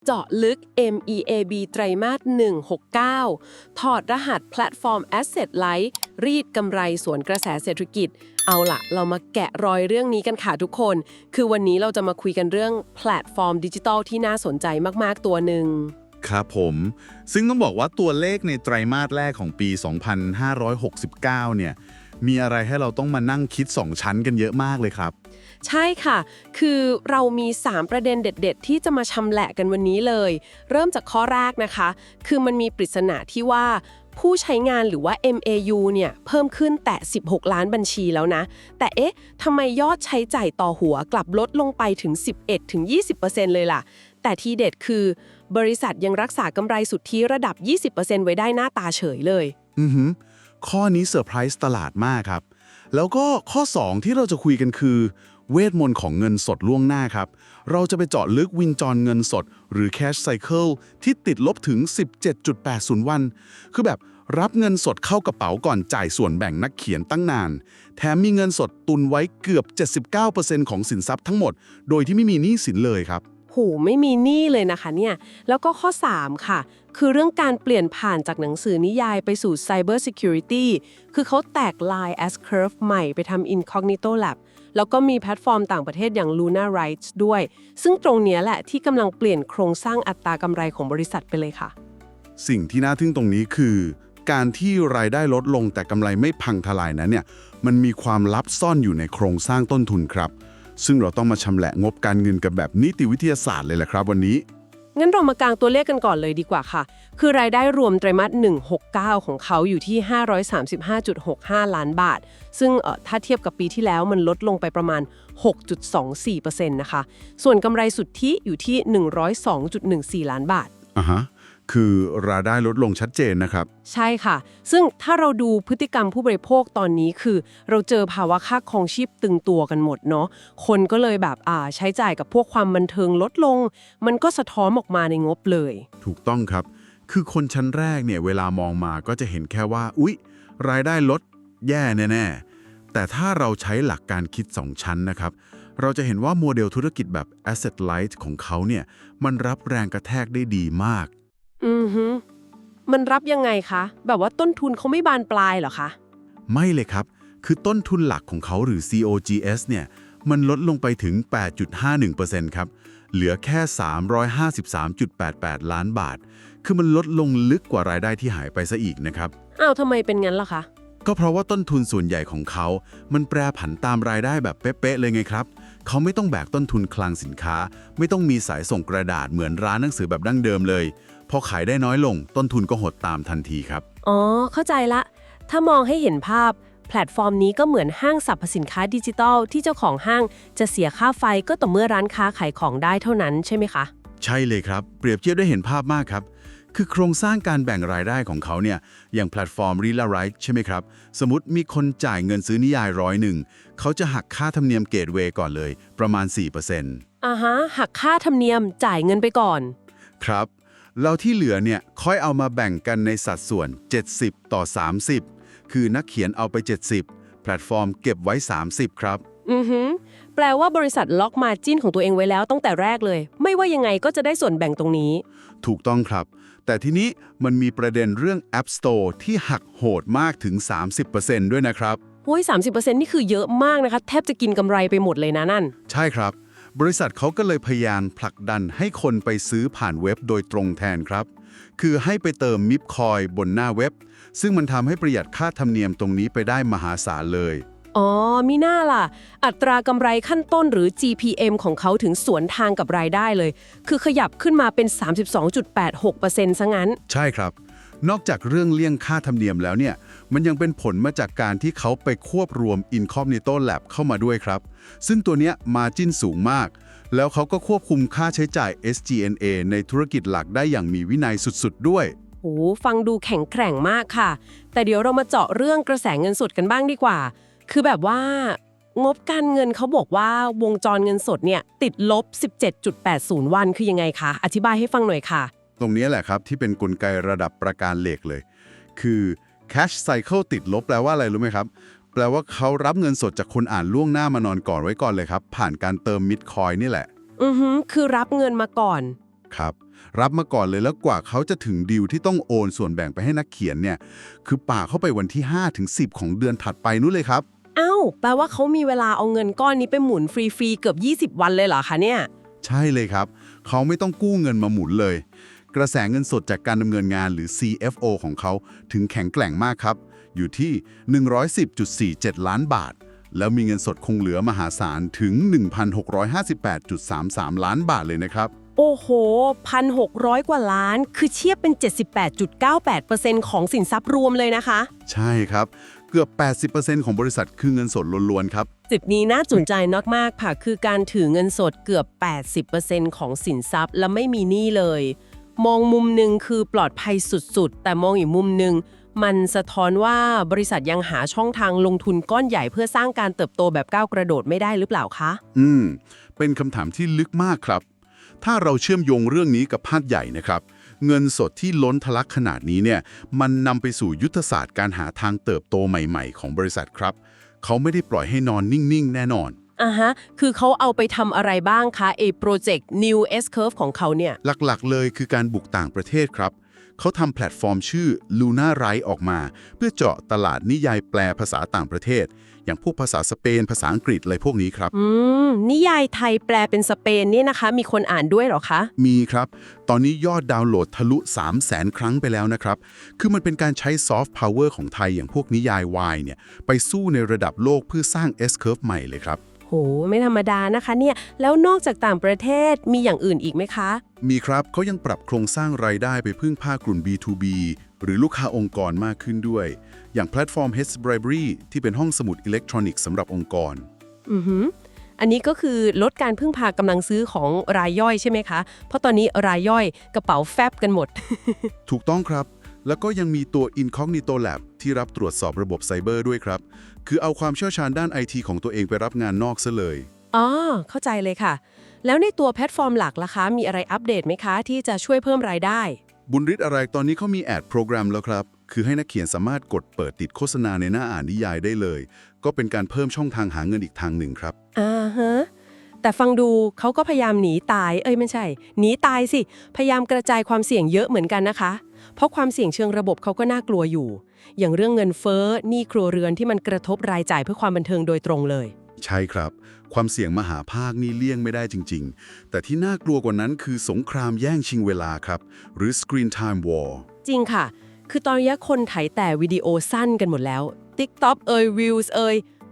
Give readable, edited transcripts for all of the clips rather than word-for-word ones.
เจาะลึก MEAB ไตรมาส169ถอดรหัสแพลตฟอร์ม Asset Light รีดกำไรสวนกระแสเศรษฐกิจเอาล่ะเรามาแกะรอยเรื่องนี้กันค่ะทุกคนคือวันนี้เราจะมาคุยกันเรื่องแพลตฟอร์มดิจิทัลที่น่าสนใจมากๆตัวหนึ่งครับผมซึ่งต้องบอกว่าตัวเลขในไตรมาสแรกของปี 2569 เนี่ยมีอะไรให้เราต้องมานั่งคิด 2 ชั้นกันเยอะมากเลยครับใช่ค่ะคือเรามี3ประเด็นเด็ดๆที่จะมาชำแหละกันวันนี้เลยเริ่มจากข้อแรกนะคะคือมันมีปริศนาที่ว่าผู้ใช้งานหรือว่า MAU เนี่ยเพิ่มขึ้นแต่16ล้านบัญชีแล้วนะแต่เอ๊ะทำไมยอดใช้จ่ายต่อหัวกลับลดลงไปถึง 11-20% เลยล่ะแต่ที่เด็ดคือบริษัทยังรักษากำไรสุทธิระดับ 20% ไว้ได้หน้าตาเฉยเลยข้อนี้เซอร์ไพรส์ตลาดมากครับแล้วก็ข้อ 2 ที่เราจะคุยกันคือเวทมนต์ของเงินสดล่วงหน้าครับเราจะไปเจาะลึกวินจรเงินสดหรือ Cash Cycle ที่ติดลบถึง 17.80 วันคือแบบรับเงินสดเข้ากระเป๋าก่อนจ่ายส่วนแบ่งนักเขียนตั้งนานแถมมีเงินสดตุนไว้เกือบ 79% ของสินทรัพย์ทั้งหมดโดยที่ไม่มีหนี้สินเลยครับโหไม่มีหนี้เลยนะคะเนี่ยแล้วก็ข้อ 3 ค่ะคือเรื่องการเปลี่ยนผ่านจากหนังสือนิยายไปสู่ Cyber Security คือเขาแตก Line S-Curve ใหม่ไปทำ Incognito Lab แล้วก็มีแพลตฟอร์มต่างประเทศอย่าง Luna Rights ด้วยซึ่งตรงเนี้ยแหละที่กำลังเปลี่ยนโครงสร้างอัตรากำไรของบริษัทไปเลยค่ะสิ่งที่น่าทึ่งตรงนี้คือการที่รายได้ลดลงแต่กำไรไม่พังทลายนั้นเนี่ยมันมีความลับซ่อนอยู่ในโครงสร้างต้นทุนครับซึ่งเราต้องมาชำแหละงบการเงินกันแบบนิติวิทยาศาสตร์เลยแหละครับวันนี้งั้นเรามากางตัวเลขกันก่อนเลยดีกว่าค่ะคือรายได้รวมไตรมาส169ของเขาอยู่ที่ 535.65 ล้านบาทซึ่งถ้าเทียบกับปีที่แล้วมันลดลงไปประมาณ 6.24% นะคะส่วนกำไรสุทธิอยู่ที่ 102.14 ล้านบาทคือรายได้ลดลงชัดเจนนะครับใช่ค่ะซึ่งถ้าเราดูพฤติกรรมผู้บริโภคตอนนี้คือเราเจอภาวะค่าครองชีพตึงตัวกันหมดเนาะคนก็เลยแบบใช้จ่ายกับพวกความบันเทิงลดลงมันก็สะท้อนออกมาในงบเลยถูกต้องครับคือคนชั้นแรกเนี่ยเวลามองมาก็จะเห็นแค่ว่าอุ๊ยรายได้ลดแย่แน่ๆแต่ถ้าเราใช้หลักการคิด2ชั้นนะครับเราจะเห็นว่าโมเดลธุรกิจแบบ Asset Light ของเขาเนี่ยมันรับแรงกระแทกได้ดีมากมันรับยังไงคะแบบว่าต้นทุนเขาไม่บานปลายเหรอคะไม่เลยครับคือต้นทุนหลักของเขาหรือ COGS เนี่ยมันลดลงไปถึง 8.51% ครับเหลือแค่ 353.88 ล้านบาทคือมันลดลงลึกกว่ารายได้ที่หายไปซะอีกนะครับอ้าวทำไมเป็นงั้นล่ะคะก็เพราะว่าต้นทุนส่วนใหญ่ของเขามันแปรผันตามรายได้แบบเป๊ะๆเลยไงครับเขาไม่ต้องแบกต้นทุนคลังสินค้าไม่ต้องมีสายส่งกระดาษเหมือนร้านหนังสือแบบดั้งเดิมเลยพอขายได้น้อยลงต้นทุนก็หดตามทันทีครับอ๋อเข้าใจละถ้ามองให้เห็นภาพแพลตฟอร์มนี้ก็เหมือนห้างสรรพสินค้าดิจิทัลที่เจ้าของห้างจะเสียค่าไฟก็ต่อเมื่อร้านค้าขายของได้เท่านั้นใช่ไหมคะใช่เลยครับเปรียบเทียบได้เห็นภาพมากครับคือโครงสร้างการแบ่งรายได้ของเขาเนี่ยอย่างแพลตฟอร์ม Luna Rights ใช่ไหมครับสมมติมีคนจ่ายเงินซื้อนิยาย100เขาจะหักค่าธรรมเนียมเกตเวย์ก่อนเลยประมาณ 4%หักค่าธรรมเนียมจ่ายเงินไปก่อนครับแล้วที่เหลือเนี่ยค่อยเอามาแบ่งกันในสัดส่วน70/30คือนักเขียนเอาไป70แพลตฟอร์มเก็บไว้30ครับแปลว่าบริษัทล็อกมาร์จิ้นของตัวเองไว้แล้วตั้งแต่แรกเลยไม่ว่ายังไงก็จะได้ส่วนแบ่งตรงนี้ถูกต้องครับแต่ทีนี้มันมีประเด็นเรื่อง App Store ที่หักโหดมากถึง 30% ด้วยนะครับโอ้ย 30% นี่คือเยอะมากนะคะแทบจะกินกำไรไปหมดเลยนะนั่นใช่ครับบริษัทเขาก็เลยพยายามผลักดันให้คนไปซื้อผ่านเว็บโดยตรงแทนครับคือให้ไปเติมมิปคอยบนหน้าเว็บซึ่งมันทำให้ประหยัดค่าธรรมเนียมตรงนี้ไปได้มหาศาลเลยอ๋อมิน่าล่ะอัตรากำไรขั้นต้นหรือ GPM ของเขาถึงสวนทางกับรายได้เลยคือขยับขึ้นมาเป็น 32.86% ซะงั้นใช่ครับนอกจากเรื่องเลี่ยงค่าธรรมเนียมแล้วเนี่ยมันยังเป็นผลมาจากการที่เขาไปควบรวม Incognito Lab เข้ามาด้วยครับซึ่งตัวเนี้ย margin สูงมากแล้วเขาก็ควบคุมค่าใช้จ่าย SG&A ในธุรกิจหลักได้อย่างมีวินัยสุดๆด้วยโอ้ฟังดูแข็งแกร่งมากค่ะแต่เดี๋ยวเรามาเจาะเรื่องกระแสเงินสดกันบ้างดีกว่าคือแบบว่างบการเงินเขาบอกว่าวงจรเงินสดเนี่ยติดลบ 17.80 วันคือยังไงคะอธิบายให้ฟังหน่อยค่ะตรงนี้แหละครับที่เป็นกลไกระดับประการเหล็กเลยคือ cash cycle ติดลบแปลว่าอะไรรู้ไหมครับแปลว่าเขารับเงินสดจากคนอ่านล่วงหน้ามานอนก่อนไว้ก่อนเลยครับผ่านการเติมมิตคอยนี่แหละคือรับเงินมาก่อนครับ รับมาก่อนเลยแล้วกว่าเขาจะถึงดีลที่ต้องโอนส่วนแบ่งไปให้นักเขียนเนี่ยคือป่าเข้าไปวันที่5 ถึง 10ของเดือนถัดไปนู้นเลยครับ อ้าวแปลว่าเขามีเวลาเอาเงินก้อนนี้ไปหมุนฟรีๆเกือบ20 วันเลยเหรอคะเนี่ย ใช่เลยครับเขาไม่ต้องกู้เงินมาหมุนเลย กระแสเงินสดจากการดำเนินงานหรือ CFO ของเขาถึงแข็งแกร่งมากครับอยู่ที่ 110.47 ล้านบาทแล้วมีเงินสดคงเหลือมหาศาลถึง 1,658.33 ล้านบาทเลยนะครับโอ้โห1,600 กว่าล้าน คือเทียบเป็น 78.98% ของสินทรัพย์รวมเลยนะคะใช่ครับเกือบ 80% ของบริษัทคือเงินสดล้วนๆครับจุดนี้น่าสนใจมากๆค่ะคือการถือเงินสดเกือบ 80% ของสินทรัพย์และไม่มีหนี้เลย มองมุมหนึ่งคือปลอดภัยสุดๆ แต่มองอีกมุมหนึ่งมันสะท้อนว่าบริษัทยังหาช่องทางลงทุนก้อนใหญ่เพื่อสร้างการเติบโตแบบก้าวกระโดดไม่ได้หรือเปล่าคะเป็นคำถามที่ลึกมากครับถ้าเราเชื่อมโยงเรื่องนี้กับภาพใหญ่นะครับเงินสดที่ล้นทะลักขนาดนี้เนี่ยมันนำไปสู่ยุทธศาสตร์การหาทางเติบโตใหม่ๆของบริษัทครับเขาไม่ได้ปล่อยให้นอนนิ่งๆแน่นอนคือเขาเอาไปทำอะไรบ้างคะโปรเจกต์ New S-Curve ของเขาเนี่ยหลักๆเลยคือการบุกต่างประเทศครับเขาทำแพลตฟอร์มชื่อ Luna Write ออกมาเพื่อเจาะตลาดนิยายแปลภาษาต่างประเทศอย่างพวกภาษาสเปนภาษาอังกฤษอะไรพวกนี้ครับนิยายไทยแปลเป็นสเปนเนี่ยนะคะมีคนอ่านด้วยเหรอคะมีครับตอนนี้ยอดดาวน์โหลดทะลุ 300,000 ครั้งไปแล้วนะครับคือมันเป็นการใช้ซอฟต์พาวเวอร์ของไทยอย่างพวกนิยายวายเนี่ยไปสู้ในระดับโลกเพื่อสร้าง S-Curve ใหม่เลยครับโหไม่ธรรมดานะคะเนี่ยแล้วนอกจากต่างประเทศมีอย่างอื่นอีกไหมคะมีครับเขายังปรับโครงสร้างรายได้ไปพึ่งภาคกลุ่ม B2B หรือลูกค้าองค์กรมากขึ้นด้วยอย่างแพลตฟอร์ม Heads Library ที่เป็นห้องสมุดอิเล็กทรอนิกส์สำหรับองค์กรอันนี้ก็คือลดการพึ่งพากำลังซื้อของรายย่อยใช่ไหมคะเพราะตอนนี้รายย่อยกระเป๋าแฟบกันหมด ถูกต้องครับแล้วก็ยังมีตัว Incognito Lab ที่รับตรวจสอบระบบไซเบอร์ด้วยครับคือเอาความเชี่ยวชาญด้าน IT ของตัวเองไปรับงานนอกซะเลยเข้าใจเลยค่ะแล้วในตัวแพลตฟอร์มหลักล่ะคะมีอะไรอัปเดตไหมคะที่จะช่วยเพิ่มรายได้บุญฤทธิ์อะไรตอนนี้เขามีแอดโปรแกรมแล้วครับคือให้นักเขียนสามารถกดเปิดติดโฆษณาในหน้าอ่านนิยายได้เลยก็เป็นการเพิ่มช่องทางหาเงินอีกทางหนึ่งครับแต่ฟังดูเขาก็พยายามหนีตายไม่ใช่หนีตายสิพยายามกระจายความเสี่ยงเยอะเหมือนกันนะคะเพราะความเสี่ยงเชิงระบบเขาก็น่ากลัวอยู่อย่างเรื่องเงินเฟ้อหนี้ครัวเรือนที่มันกระทบรายจ่ายเพื่อความบันเทิงโดยตรงเลยใช่ครับความเสี่ยงมหาภาคนี่เลี่ยงไม่ได้จริงๆแต่ที่น่ากลัวกว่านั้นคือสงครามแย่งชิงเวลาครับหรือ Screen Time War จริงค่ะคือตอนนี้คนไถแต่วิดีโอสั้นกันหมดแล้ว TikTok Reels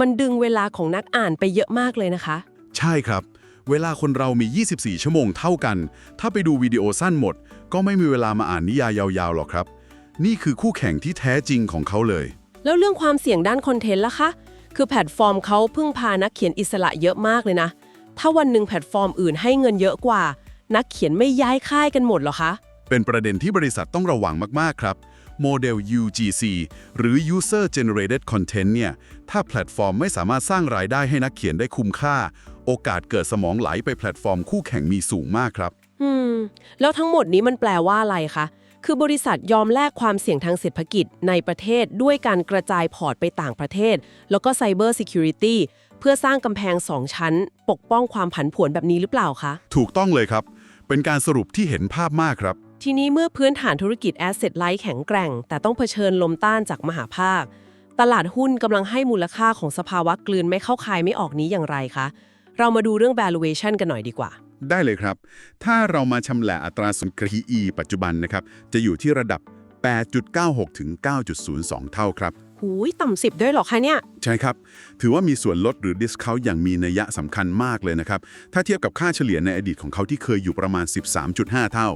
มันดึงเวลาของนักอ่านไปเยอะมากเลยนะคะใช่ครับเวลาคนเรามี 24 ชั่วโมงเท่ากันถ้าไปดูวิดีโอสั้นหมดก็ไม่มีเวลามาอ่านนิยายยาวๆหรอกครับนี่คือคู่แข่งที่แท้จริงของเขาเลยแล้วเรื่องความเสี่ยงด้านคอนเทนต์ล่ะคะคือแพลตฟอร์มเขาพึ่งพานักเขียนอิสระเยอะมากเลยนะถ้าวันหนึ่งแพลตฟอร์มอื่นให้เงินเยอะกว่านักเขียนไม่ย้ายค่ายกันหมดหรอคะเป็นประเด็นที่บริษัทต้องระวังมากๆครับโมเดล UGC หรือ User Generated Content เนี่ยถ้าแพลตฟอร์มไม่สามารถสร้างรายได้ให้นักเขียนได้คุ้มค่าโอกาสเกิดสมองไหลไปแพลตฟอร์มคู่แข่งมีสูงมากครับแล้วทั้งหมดนี้มันแปลว่าอะไรคะคือบริษัทยอมแลกความเสี่ยงทางเศรษฐกิจในประเทศด้วยการกระจายพอร์ตไปต่างประเทศแล้วก็ Cyber Security เพื่อสร้างกำแพง2ชั้นปกป้องความผันผวนแบบนี้หรือเปล่าคะถูกต้องเลยครับเป็นการสรุปที่เห็นภาพมากครับทีนี้เมื่อพื้นฐานธุรกิจ Asset Light แข็งแกร่งแต่ต้องเผชิญลมต้านจากมหาภาคตลาดหุ้นกำลังให้มูลค่าของสภาวะกลืนไม่เข้าคายไม่ออกนี้อย่างไรคะเรามาดูเรื่อง valuation กันหน่อยดีกว่าได้เลยครับถ้าเรามาชำแหละอัตราส่วน PE ปัจจุบันนะครับจะอยู่ที่ระดับ 8.96 ถึง 9.02 เท่าครับหูยต่ำ10ด้วยหรอคะเนี่ยใช่ครับถือว่ามีส่วนลดหรือ discount อย่างมีนัยสำคัญมากเลยนะครับถ้าเทียบกับค่าเฉลี่ยในอดีตของเขาที่เคยอยู่ประมาณ 13.5 เท่า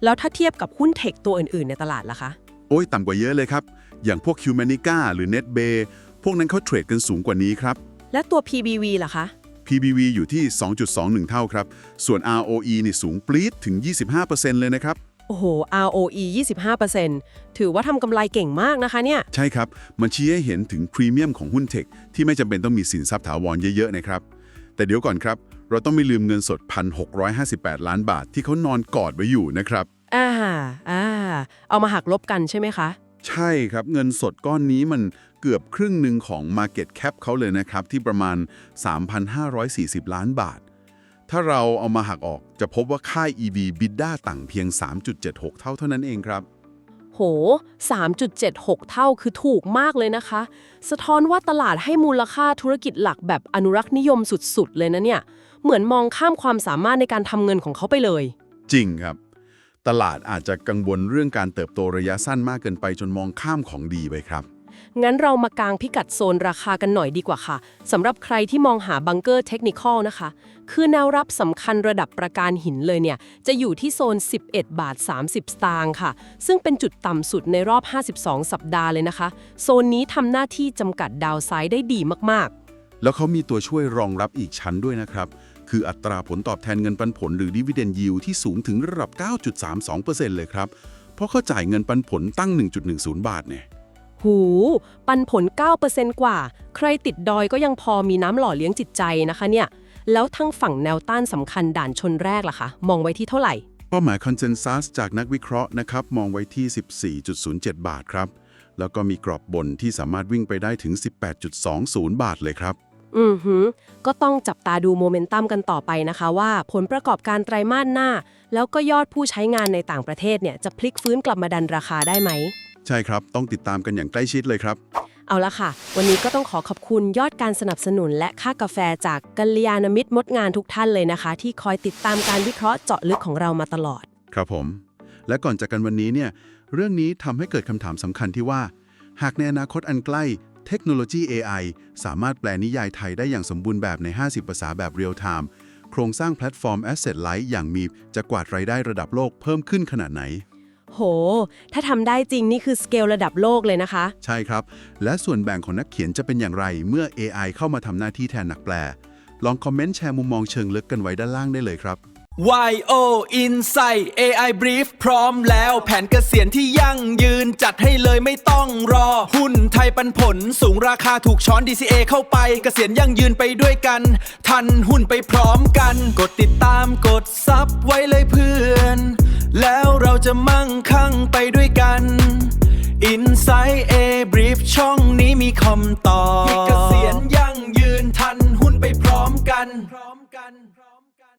แล้วถ้าเทียบกับหุ้นเทคตัวอื่นๆในตลาดล่ะคะโอ้ยต่ำกว่าเยอะเลยครับอย่างพวก Humanica หรือ NetBay พวกนั้นเขาเทรดกันสูงกว่านี้ครับและตัว PBV ล่ะคะ PBV อยู่ที่ 2.21 เท่าครับส่วน ROE นี่สูงปรี๊ดถึง 25% เลยนะครับโอ้โห ROE 25% ถือว่าทำกำไรเก่งมากนะคะเนี่ยใช่ครับมันชี้ให้เห็นถึงพรีเมียมของหุ้นเทคที่ไม่จำเป็นต้องมีสินทรัพย์ถาวรเยอะๆนะครับแต่เดี๋ยวก่อนครับเราต้องไม่ลืมเงินสด 1,658 ล้านบาทที่เขานอนกอดไว้อยู่นะครับเอามาหักลบกันใช่ไหมคะใช่ครับเงินสดก้อนนี้มันเกือบครึ่งหนึ่งของ Market Cap เขาเลยนะครับที่ประมาณ 3,540 ล้านบาท ถ้าเราเอามาหักออกจะพบว่าค่า EV EBITDA ต่างเพียง 3.76 เท่านั้นเองครับ โห 3.76 เท่าคือถูกมากเลยนะคะ สะท้อนว่าตลาดให้มูลค่าธุรกิจหลักแบบอนุรักษ์นิยมสุดๆเลยนะเนี่ย เหมือนมองข้ามความสามารถในการทำเงินของเขาไปเลย จริงครับ ตลาดอาจจะกังวลเรื่องการเติบโตระยะสั้นมากเกินไปจนมองข้ามของดีไปครับ งั้นเรามากางพิกัดโซนราคากันหน่อยดีกว่าค่ะสำหรับใครที่มองหาบังเกอร์เทคนิคอลนะคะ คือแนวรับสำคัญระดับประการหินเลยเนี่ย จะอยู่ที่โซน 11 บาท 30 สตางค์ค่ะ ซึ่งเป็นจุดต่ำสุดในรอบ 52 สัปดาห์เลยนะคะ โซนนี้ทำหน้าที่จำกัดดาวไซด์ได้ดีมาก แล้วเขามีตัวช่วยรองรับอีกชั้นด้วยนะครับ คืออัตราผลตอบแทนเงินปันผลหรือ Dividend Yield ที่สูงถึงระดับ 9.32% เลยครับ เพราะเขาจ่ายเงินปันผลตั้ง 1.10 บาทเนี่ย ๆ หู ปันผล 9% กว่า ใครติดดอยก็ยังพอมีน้ำหล่อเลี้ยงจิตใจนะคะเนี่ย แล้วทั้งฝั่งแนวต้านสำคัญด่านชนแรกล่ะคะ มองไว้ที่เท่าไหร่ เป้าหมายคอนเซนแซสจากนักวิเคราะห์นะครับมองไว้ที่ 14.07 บาทครับ แล้วก็มีกรอบบนที่สามารถวิ่งไปได้ถึง 18.20 บาทเลยครับ ก็ต้องจับตาดูโมเมนตัมกันต่อไปนะคะว่าผลประกอบการไตรมาสหน้า แล้วก็ยอดผู้ใช้งานในต่างประเทศเนี่ยจะพลิกฟื้นกลับมาดันราคาได้ไหม ใช่ครับ ต้องติดตามกันอย่างใกล้ชิดเลยครับ เอาละค่ะ วันนี้ก็ต้องขอขอบคุณยอดการสนับสนุนและค่ากาแฟจากกัลยาณมิตรมดงานทุกท่านเลยนะคะ ที่คอยติดตามการวิเคราะห์เจาะลึกของเรามาตลอด ครับผม และก่อนจากกันวันนี้เนี่ย เรื่องนี้ทำให้เกิดคำถามสำคัญที่ว่า หากในอนาคตอันใกล้เทคโนโลยี AI สามารถแปลนิยายไทยได้อย่างสมบูรณ์แบบใน 50 ภาษาแบบเรียลไทม์ โครงสร้างแพลตฟอร์ม Asset Light อย่างมีจะกวาดรายได้ระดับโลกเพิ่มขึ้นขนาดไหน โห ถ้าทำได้จริงนี่คือสเกลระดับโลกเลยนะคะ ใช่ครับ และส่วนแบ่งของนักเขียนจะเป็นอย่างไรเมื่อ AI เข้ามาทำหน้าที่แทนนักแปล ลองคอมเมนต์แชร์มุมมองเชิงลึกกันไว้ด้านล่างได้เลยครับ YO Insight AI Brief พร้อมแล้วแผนเกษียณที่ยั่งยืนจัดให้เลยไม่ต้องรอ หุ้นไทยปันผลสูงราคาถูกช้อน DCA เข้าไปเกษียณยั่งยืนไปด้วยกัน ทันหุ้นไปพร้อมกัน กดติดตามกดซับไว้เลยเพื่อน แล้วเราจะมั่งคั่งไปด้วยกัน Insight A Brief ช่องนี้มีคำตอบ